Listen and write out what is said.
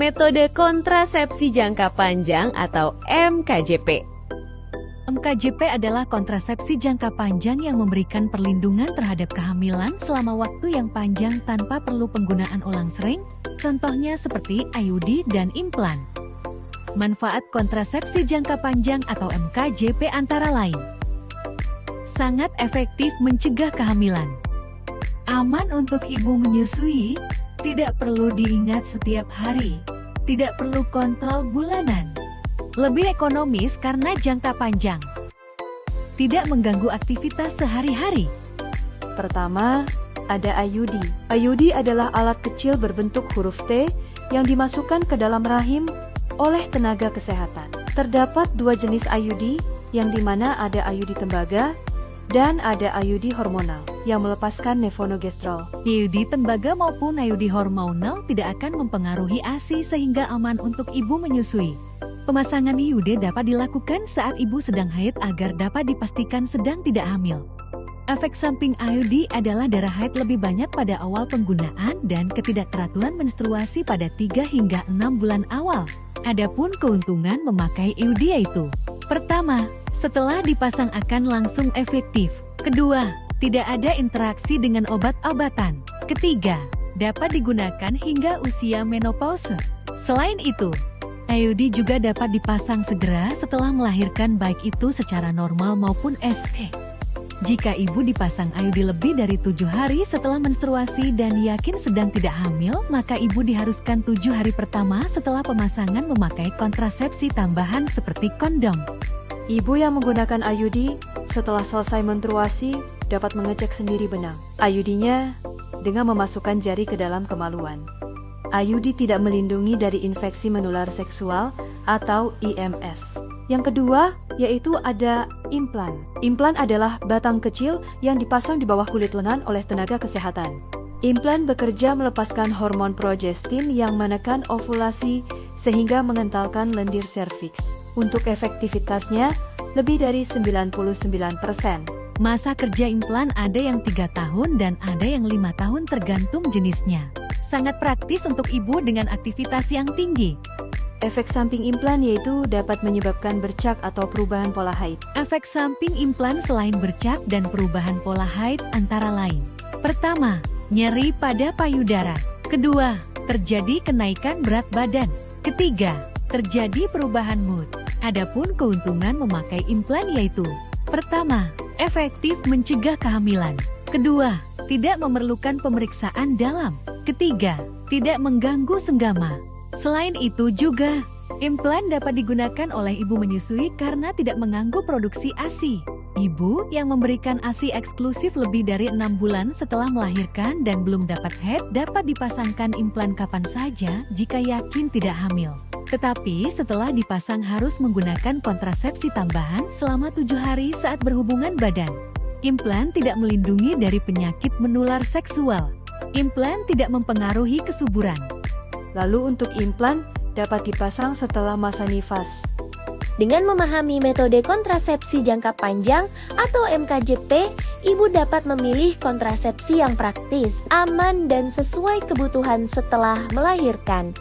Metode kontrasepsi jangka panjang atau MKJP. MKJP adalah kontrasepsi jangka panjang yang memberikan perlindungan terhadap kehamilan selama waktu yang panjang tanpa perlu penggunaan ulang sering, contohnya seperti IUD dan implan. Manfaat kontrasepsi jangka panjang atau MKJP antara lain: sangat efektif mencegah kehamilan, aman untuk ibu menyusui, tidak perlu diingat setiap hari, tidak perlu kontrol bulanan, lebih ekonomis karena jangka panjang, tidak mengganggu aktivitas sehari-hari. Pertama, ada IUD. IUD adalah alat kecil berbentuk huruf T yang dimasukkan ke dalam rahim oleh tenaga kesehatan. Terdapat dua jenis IUD, yang dimana ada IUD tembaga dan ada IUD hormonal yang melepaskan levonorgestrel. IUD tembaga maupun IUD hormonal tidak akan mempengaruhi ASI sehingga aman untuk ibu menyusui. Pemasangan IUD dapat dilakukan saat ibu sedang haid agar dapat dipastikan sedang tidak hamil. Efek samping IUD adalah darah haid lebih banyak pada awal penggunaan dan ketidakteraturan menstruasi pada 3 hingga 6 bulan awal. Adapun keuntungan memakai IUD yaitu: pertama, setelah dipasang akan langsung efektif. Kedua, tidak ada interaksi dengan obat-obatan. Ketiga, dapat digunakan hingga usia menopause. Selain itu, IUD juga dapat dipasang segera setelah melahirkan baik itu secara normal maupun ST. Jika ibu dipasang IUD lebih dari 7 hari setelah menstruasi dan yakin sedang tidak hamil, maka ibu diharuskan 7 hari pertama setelah pemasangan memakai kontrasepsi tambahan seperti kondom. Ibu yang menggunakan IUD setelah selesai menstruasi dapat mengecek sendiri benang IUD-nya dengan memasukkan jari ke dalam kemaluan. IUD tidak melindungi dari infeksi menular seksual atau IMS. Yang kedua, yaitu ada implan. Implan adalah batang kecil yang dipasang di bawah kulit lengan oleh tenaga kesehatan. Implan bekerja melepaskan hormon progestin yang menekan ovulasi sehingga mengentalkan lendir serviks. Untuk efektivitasnya, lebih dari 99%. Masa kerja implan ada yang 3 tahun dan ada yang 5 tahun tergantung jenisnya. Sangat praktis untuk ibu dengan aktivitas yang tinggi. Efek samping implan yaitu dapat menyebabkan bercak atau perubahan pola haid. Efek samping implan selain bercak dan perubahan pola haid antara lain: pertama, nyeri pada payudara. Kedua, terjadi kenaikan berat badan. Ketiga, terjadi perubahan mood. Adapun keuntungan memakai implan yaitu: pertama, efektif mencegah kehamilan. Kedua, tidak memerlukan pemeriksaan dalam. Ketiga, tidak mengganggu senggama. Selain itu juga, implan dapat digunakan oleh ibu menyusui karena tidak mengganggu produksi ASI. Ibu yang memberikan ASI eksklusif lebih dari 6 bulan setelah melahirkan dan belum dapat haid dapat dipasangkan implan kapan saja jika yakin tidak hamil. Tetapi setelah dipasang harus menggunakan kontrasepsi tambahan selama 7 hari saat berhubungan badan. Implan tidak melindungi dari penyakit menular seksual. Implan tidak mempengaruhi kesuburan. Lalu untuk implan dapat dipasang setelah masa nifas. Dengan memahami metode kontrasepsi jangka panjang atau MKJP, ibu dapat memilih kontrasepsi yang praktis, aman, dan sesuai kebutuhan setelah melahirkan.